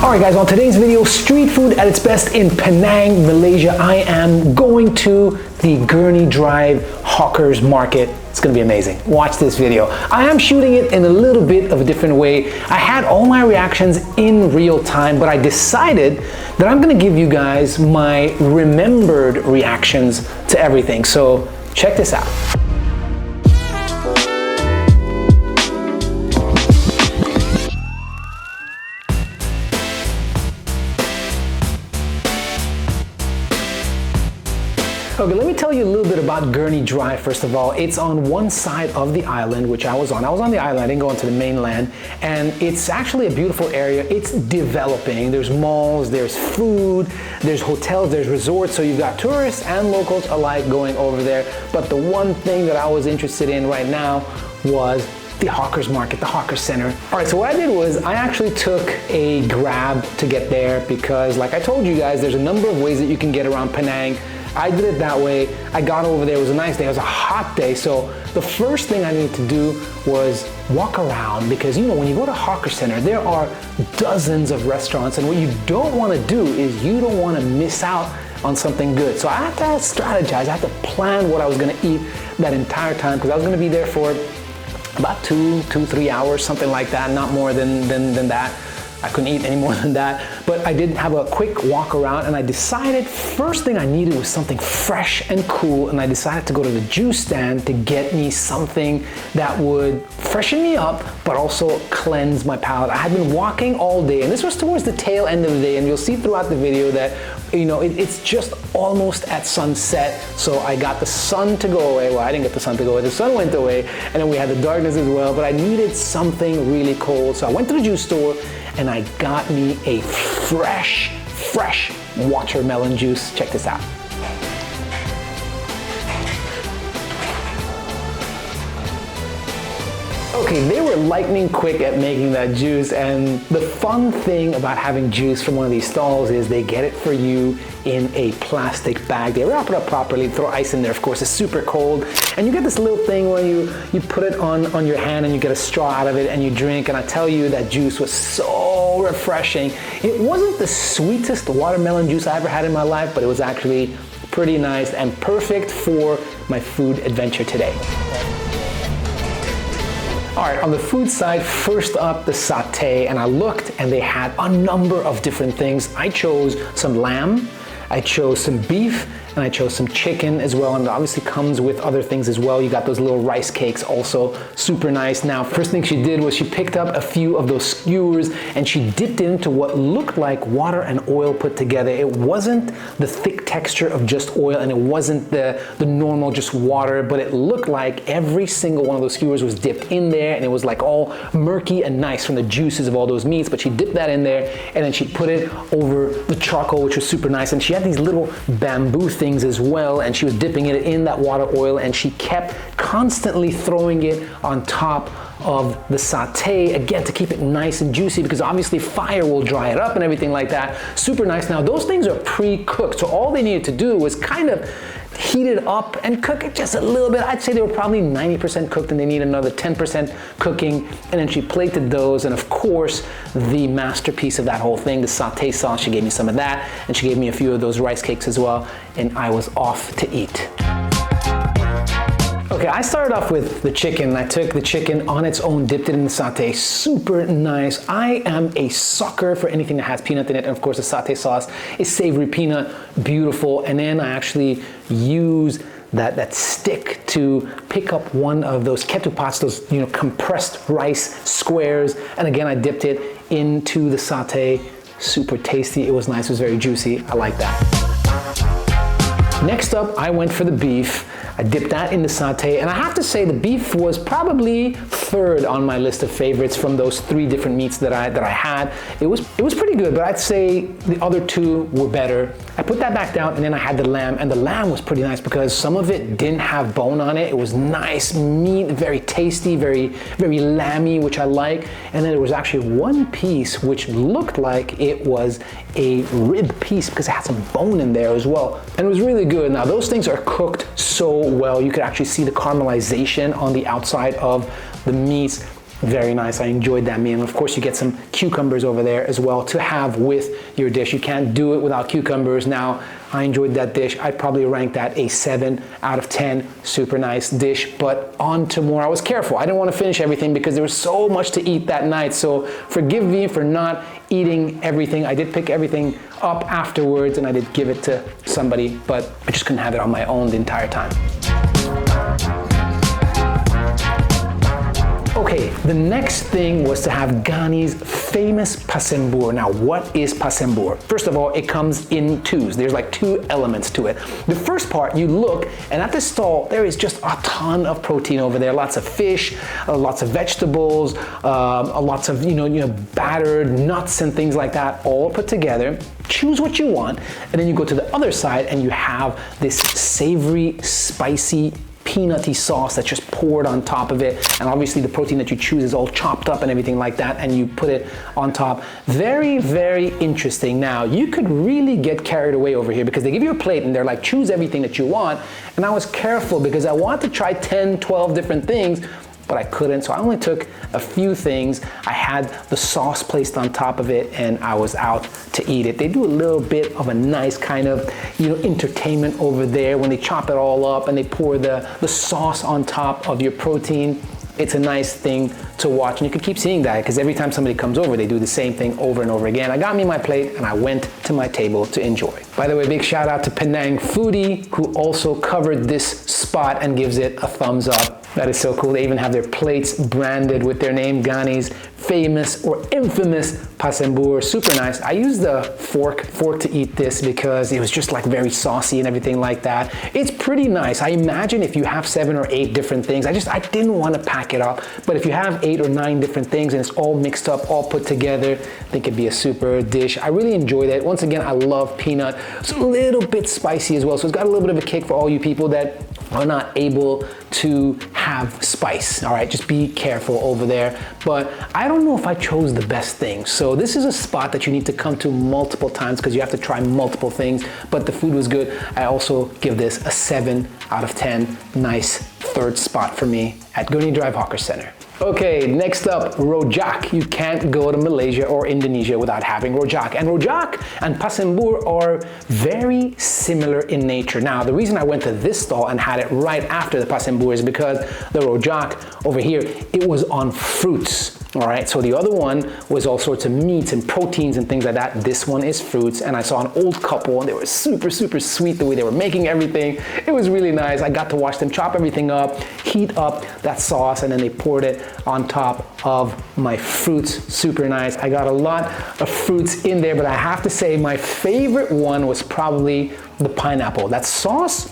Alright guys, on today's video, street food at its best in Penang, Malaysia. I am going to the Gurney Drive Hawkers Market. It's gonna be amazing. Watch this video. I am shooting it in a little bit of a different way. I had all my reactions in real time, but I decided that I'm gonna give you guys my remembered reactions to everything. So check this out. Okay, let me tell you a little bit about Gurney Drive first of all. It's on one side of the island, which I was on. I was on the island, I didn't go onto the mainland, and it's actually a beautiful area. It's developing. There's malls, there's food, there's hotels, there's resorts, so you've got tourists and locals alike going over there. But the one thing that I was interested in right now was the Hawkers Market, the Hawker Centre. All right, so what I did was I actually took a Grab to get there because, like I told you guys, there's a number of ways that you can get around Penang. I did it that way. I got over there, it was a nice day, it was a hot day, so the first thing I needed to do was walk around because, you know, when you go to Hawker Centre, there are dozens of restaurants, and what you don't want to do is you don't want to miss out on something good. So I had to strategize, I had to plan what I was going to eat that entire time because I was going to be there for about 3 hours, something like that, not more than that. I couldn't eat any more than that, but I did have a quick walk around and I decided first thing I needed was something fresh and cool, and I decided to go to the juice stand to get me something that would freshen me up but also cleanse my palate. I had been walking all day, and this was towards the tail end of the day, and you'll see throughout the video that, you know, it's just almost at sunset, so I got the sun to go away. Well, I didn't get the sun to go away, the sun went away, and then we had the darkness as well, but I needed something really cold, so I went to the juice store and I got me a fresh watermelon juice. Check this out. Okay, they were lightning quick at making that juice, and the fun thing about having juice from one of these stalls is they get it for you in a plastic bag. They wrap it up properly, throw ice in there, of course, it's super cold, and you get this little thing where you put it on your hand and you get a straw out of it and you drink, and I tell you, that juice was so refreshing. It wasn't the sweetest watermelon juice I ever had in my life, but it was actually pretty nice and perfect for my food adventure today. All right, on the food side, first up, the satay, and I looked and they had a number of different things. I chose some lamb, I chose some beef, and I chose some chicken as well, and it obviously comes with other things as well. You got those little rice cakes also, super nice. Now, first thing she did was she picked up a few of those skewers and she dipped it into what looked like water and oil put together. It wasn't the thick texture of just oil, and it wasn't the normal just water, but it looked like every single one of those skewers was dipped in there, and it was like all murky and nice from the juices of all those meats, but she dipped that in there and then she put it over the charcoal, which was super nice, and she had these little bamboo things as well, and she was dipping it in that water oil, and she kept constantly throwing it on top of the satay, again, to keep it nice and juicy, because obviously fire will dry it up and everything like that. Super nice. Now, those things are pre-cooked, so all they needed to do was kind of heat it up and cook it just a little bit. I'd say they were probably 90% cooked and they need another 10% cooking, and then she plated those, and of course the masterpiece of that whole thing, the satay sauce, she gave me some of that, and she gave me a few of those rice cakes as well, and I was off to eat. Okay, I started off with the chicken. I took the chicken on its own, dipped it in the satay, super nice. I am a sucker for anything that has peanut in it, and of course the satay sauce is savory peanut, beautiful. And then I actually use that stick to pick up one of those ketupats, those, you know, compressed rice squares, and again I dipped it into the satay. Super tasty, it was nice, it was very juicy, I like that. Next up, I went for the beef. I dipped that in the satay, and I have to say the beef was probably third on my list of favorites from those 3 different meats that I had. It was pretty good, but I'd say the other 2 were better. I put that back down, and then I had the lamb, and the lamb was pretty nice because some of it didn't have bone on it. It was nice meat, very tasty, very lamby, which I like. And then there was actually one piece which looked like it was a rib piece because it had some bone in there as well, and it was really good. Now, those things are cooked so well. You could actually see the caramelization on the outside of the meats. Very nice. I enjoyed that meal. And of course, you get some cucumbers over there as well to have with your dish. You can't do it without cucumbers. Now, I enjoyed that dish. I'd probably rank that a 7 out of 10. Super nice dish. But on to more. I was careful. I didn't want to finish everything because there was so much to eat that night. So forgive me for not eating everything. I did pick everything up afterwards and I did give it to somebody, but I just couldn't have it on my own the entire time. Okay, the next thing was to have Gurney's famous pasembur. Now, what is pasembur? First of all, it comes in twos. There's like two elements to it. The first part, you look, and at this stall, there is just a ton of protein over there. Lots of fish, lots of vegetables, lots of battered nuts and things like that, all put together. Choose what you want, and then you go to the other side, and you have this savory, spicy, peanutty sauce that's just poured on top of it, and obviously the protein that you choose is all chopped up and everything like that, and you put it on top. Very, very interesting. Now, you could really get carried away over here because they give you a plate and they're like, choose everything that you want, and I was careful because I wanted to try 10, 12 different things, but I couldn't, so I only took a few things. I had the sauce placed on top of it and I was out to eat it. They do a little bit of a nice kind of, entertainment over there when they chop it all up and they pour the sauce on top of your protein. It's a nice thing to watch, and you could keep seeing that because every time somebody comes over, they do the same thing over and over again. I got me my plate and I went to my table to enjoy. By the way, big shout out to Penang Foodie, who also covered this spot and gives it a thumbs up. That is so cool. They even have their plates branded with their name, Gurney's famous or infamous pasembur. Super nice. I used the fork to eat this because it was just like very saucy and everything like that. It's pretty nice. I imagine if you have 7 or 8 different things, I didn't want to pack it up, but if you have 8 or 9 different things and it's all mixed up, all put together, I think it'd be a super dish. I really enjoyed it. Once again, I love peanut. It's a little bit spicy as well, so it's got a little bit of a kick for all you people that are not able to have spice. All right, just be careful over there. But I don't know if I chose the best thing. So this is a spot that you need to come to multiple times because you have to try multiple things, but the food was good. I also give this a 7 out of 10. Nice third spot for me at Gurney Drive Hawker Centre. Okay, next up, rojak. You can't go to Malaysia or Indonesia without having rojak. And rojak and pasembur are very similar in nature. Now, the reason I went to this stall and had it right after the pasembur is because the rojak over here, it was on fruits. All right, so the other one was all sorts of meats and proteins and things like that. This one is fruits, and I saw an old couple and they were super, super sweet the way they were making everything. It was really nice. I got to watch them chop everything up, heat up that sauce, and then they poured it on top of my fruits. Super nice. I got a lot of fruits in there, but I have to say my favorite one was probably the pineapple. That sauce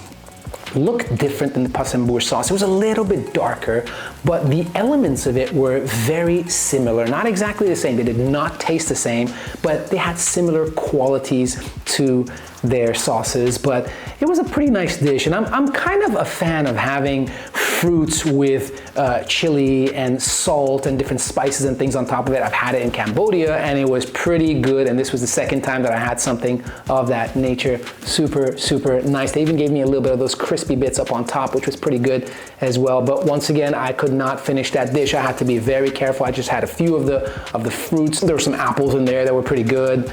looked different than the pasembur sauce. It was a little bit darker, but the elements of it were very similar. Not exactly the same. They did not taste the same, but they had similar qualities to their sauces. But it was a pretty nice dish, and I'm kind of a fan of having fruits with chili and salt and different spices and things on top of it. I've had it in Cambodia and it was pretty good, and this was the second time that I had something of that nature. Super, super nice. They even gave me a little bit of those crispy bits up on top, which was pretty good as well. But once again, I could not finish that dish. I had to be very careful. I just had a few of the fruits. There were some apples in there that were pretty good.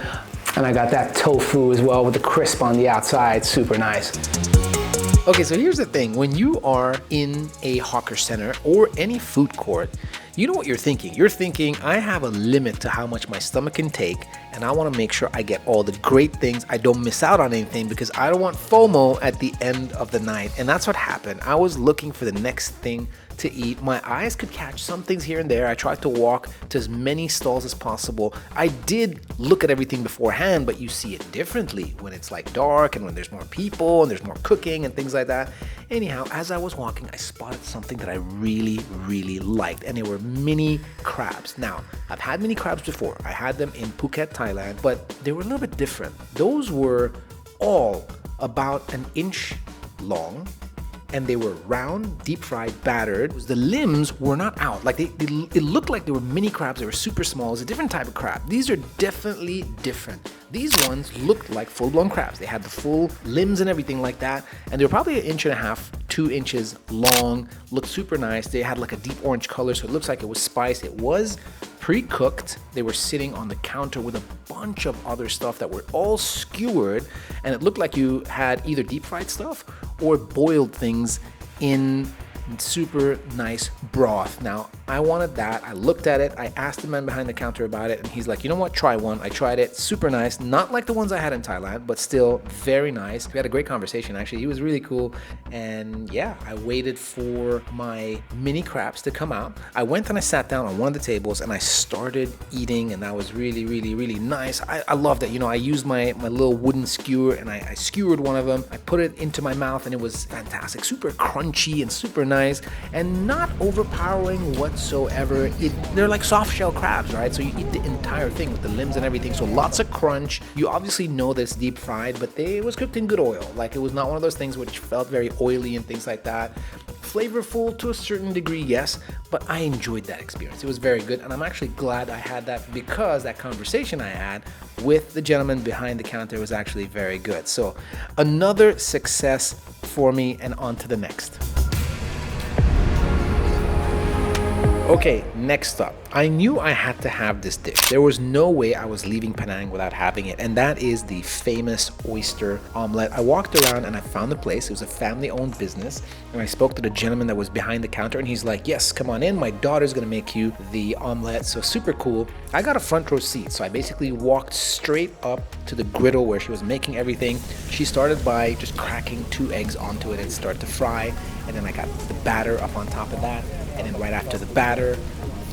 And I got that tofu as well with the crisp on the outside. Super nice. Okay, so here's the thing. When you are in a hawker center or any food court, you know what you're thinking. You're thinking, I have a limit to how much my stomach can take, and I want to make sure I get all the great things. I don't miss out on anything because I don't want FOMO at the end of the night. And that's what happened. I was looking for the next thing to eat. My eyes could catch some things here and there. I tried to walk to as many stalls as possible. I did look at everything beforehand, but you see it differently when it's like dark and when there's more people and there's more cooking and things like that. Anyhow, as I was walking, I spotted something that I really, really liked, and they were mini crabs. Now, I've had mini crabs before. I had them in Phuket, Thailand, but they were a little bit different. Those were all about an inch long, and they were round, deep fried, battered. The limbs were not out. Like it looked like they were mini crabs. They were super small. It's a different type of crab. These are definitely different. These ones looked like full-blown crabs. They had the full limbs and everything like that, and they were probably 1.5 inches, 2 inches long. Looked super nice. They had like a deep orange color, so it looks like it was spiced. It was pre-cooked. They were sitting on the counter with a bunch of other stuff that were all skewered, and it looked like you had either deep fried stuff or boiled things in super nice broth. Now, I wanted that. I looked at it. I asked the man behind the counter about it, and he's like, you know what, try one. I tried it. Super nice. Not like the ones I had in Thailand, but still very nice. We had a great conversation, actually. He was really cool. And yeah, I waited for my mini crabs to come out. I went and I sat down on one of the tables and I started eating, and that was really, really, really nice. I loved it. You know, I used my little wooden skewer, and I skewered one of them. I put it into my mouth, and it was fantastic. Super crunchy and super nice, and not overpowering whatsoever. They're like soft shell crabs, right? So you eat the entire thing with the limbs and everything. So lots of crunch. You obviously know that it's deep fried, but it was cooked in good oil. Like, it was not one of those things which felt very oily and things like that. Flavorful to a certain degree, yes, but I enjoyed that experience. It was very good, and I'm actually glad I had that, because that conversation I had with the gentleman behind the counter was actually very good. So another success for me, and on to the next. Okay, next up, I knew I had to have this dish. There was no way I was leaving Penang without having it, and that is the famous oyster omelette. I walked around and I found the place. It was a family-owned business, and I spoke to the gentleman that was behind the counter, and he's like, yes, come on in. My daughter's gonna make you the omelette, so super cool. I got a front row seat, so I basically walked straight up to the griddle where she was making everything. She started by just cracking 2 eggs onto it and start to fry, and then I got the batter up on top of that. And then right after the batter,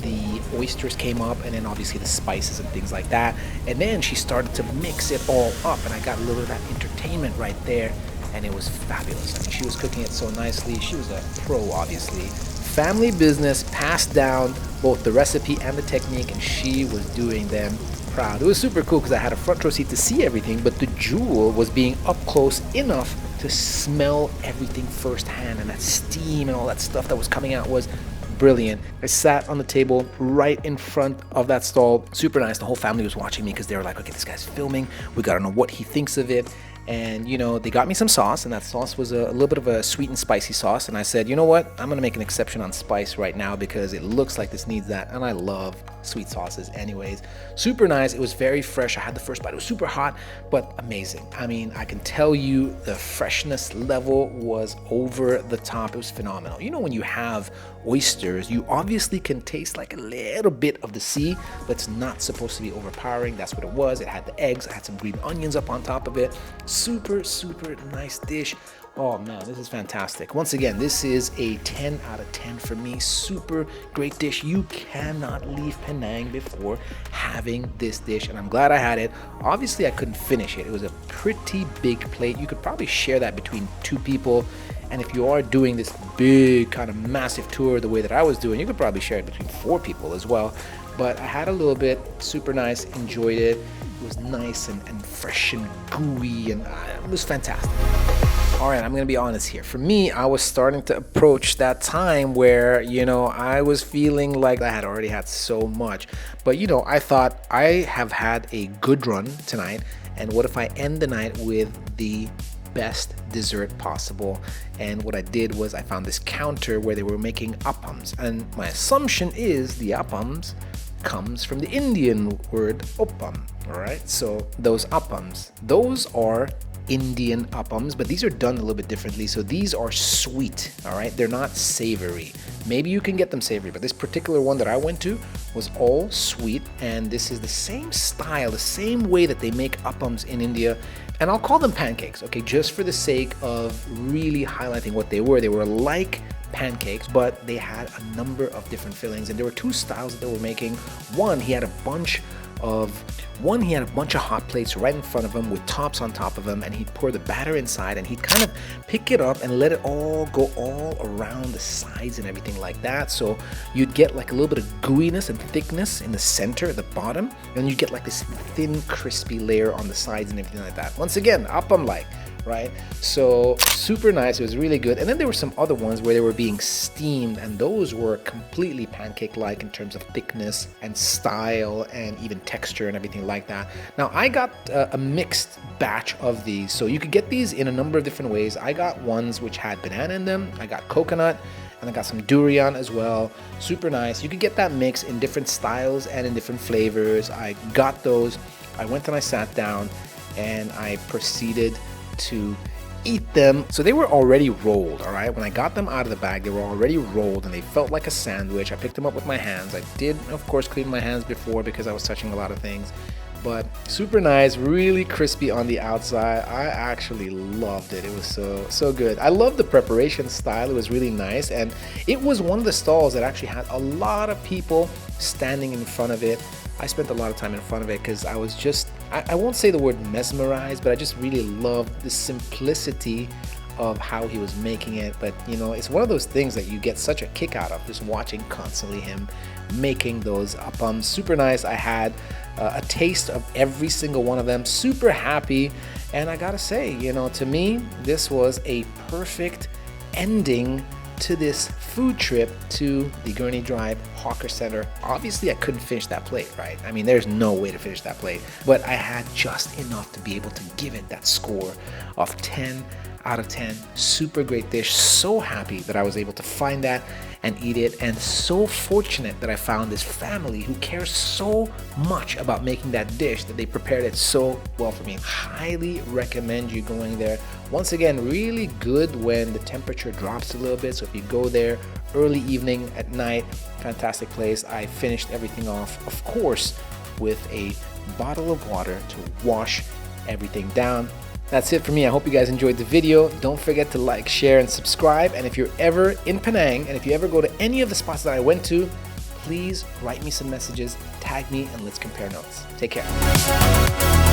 the oysters came up, and then obviously the spices and things like that. And then she started to mix it all up, and I got a little of that entertainment right there, and it was fabulous. I mean, she was cooking it so nicely. She was a pro, obviously. Family business, passed down both the recipe and the technique, and she was doing them proud. It was super cool because I had a front row seat to see everything, but the jewel was being up close enough to smell everything firsthand, and that steam and all that stuff that was coming out was brilliant. I sat on the table right in front of that stall. Super nice. The whole family was watching me because they were like, okay, this guy's filming. We got to know what he thinks of it. And, you know, they got me some sauce, and that sauce was a little bit of a sweet and spicy sauce. And I said, you know what? I'm going to make an exception on spice right now because it looks like this needs that. And I love sweet sauces anyways. Super nice. It was very fresh. I had the first bite. It was super hot, but amazing. I mean, I can tell you the freshness level was over the top. It was phenomenal. You know, when you have oysters, you obviously can taste like a little bit of the sea, but it's not supposed to be overpowering. That's what it was. It had the eggs. I had some green onions up on top of it. Super, super nice dish. Oh man, this is fantastic. Once again, this is a 10 out of 10 for me. Super great dish. You cannot leave Penang before having this dish, and I'm glad I had it. Obviously, I couldn't finish it. It was a pretty big plate. You could probably share that between 2 people. And if you are doing this big kind of massive tour the way that I was doing, you could probably share it between 4 people as well. But I had a little bit, super nice, enjoyed it. It was nice and fresh and gooey, and it was fantastic. All right, I'm gonna be honest here. For me, I was starting to approach that time where, you know, I was feeling like I had already had so much. But, you know, I thought I have had a good run tonight, and what if I end the night with the best dessert possible? And what I did was I found this counter where they were making Apoms, and my assumption is the Apoms comes from the Indian word Apom. All right, so those Apoms, those are Indian Apoms, but these are done a little bit differently. So these are sweet, all right? They're not savory. Maybe you can get them savory, but this particular one that I went to was all sweet, and this is the same style, the same way that they make Apoms in India. And I'll call them pancakes, okay, just for the sake of really highlighting what they were. They were like pancakes, but they had a number of different fillings, and there were 2 styles that they were making. One, he had a bunch of hot plates right in front of him with tops on top of them, and he'd pour the batter inside, and he'd kind of pick it up and let it all go all around the sides and everything like that. So you'd get like a little bit of gooiness and thickness in the center at the bottom, and you get like this thin crispy layer on the sides and everything like that. Once again, Apom like right? So super nice. It was really good. And then there were some other ones where they were being steamed, and those were completely pancake-like in terms of thickness and style and even texture and everything like that. Now I got a mixed batch of these, so you could get these in a number of different ways. I got ones which had banana in them, I got coconut, and I got some durian as well. Super nice. You could get that mix in different styles and in different flavors. I got those. I went and I sat down and I proceeded to eat them. So they were already rolled, all right? When I got them out of the bag, they were already rolled and they felt like a sandwich. I picked them up with my hands. I did, of course, clean my hands before because I was touching a lot of things. But super nice, really crispy on the outside. I actually loved it. It was so good. I love the preparation style. It was really nice, and it was one of the stalls that actually had a lot of people standing in front of it. I spent a lot of time in front of it because I was just, I won't say the word mesmerized, but I just really loved the simplicity of how he was making it. But you know, it's one of those things that you get such a kick out of, just watching constantly him making those apams. Super nice. I had a taste of every single one of them. Super happy. And I gotta say, you know, to me, this was a perfect ending to this food trip to the Gurney Drive Hawker Centre. Obviously, I couldn't finish that plate, right? I mean, there's no way to finish that plate, but I had just enough to be able to give it that score of 10 out of 10. Super great dish. So happy that I was able to find that and eat it, and so fortunate that I found this family who cares so much about making that dish that they prepared it so well for me. Highly recommend you going there. Once again, really good when the temperature drops a little bit, so if you go there early evening, at night, fantastic place. I finished everything off, of course, with a bottle of water to wash everything down. That's it for me. I hope you guys enjoyed the video. Don't forget to like, share, and subscribe. And if you're ever in Penang, and if you ever go to any of the spots that I went to, please write me some messages, tag me, and let's compare notes. Take care.